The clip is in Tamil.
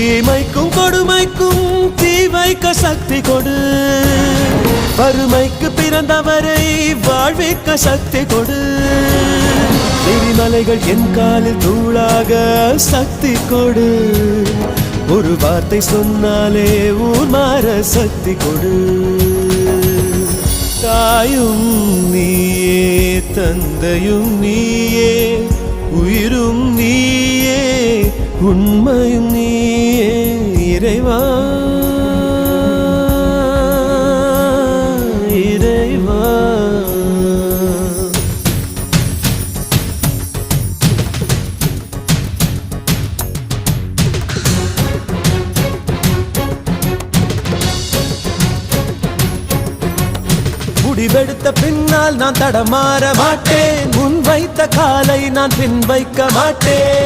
தீமைக்கும் கொடுமைக்கும் தீ வைக்க சக்தி கொடு, வறுமைக்கு பிறந்தவரை வாழ்விக்க சக்தி கொடு, எரிமலைகள் என் காலில் தூளாக சக்தி கொடு, ஒரு வார்த்தை சொன்னாலே ஊர் மாற சக்தி கொடு. தாயும் நீயே தந்தையும் நீயே உயிரும் நீயே உண்மையும் நீயே இறைவா இறைவா. முடிவெடுத்த பின்னால் நான் தடமாற மாட்டேன், முன் வைத்த காலை நான் பின் வைக்க மாட்டேன்.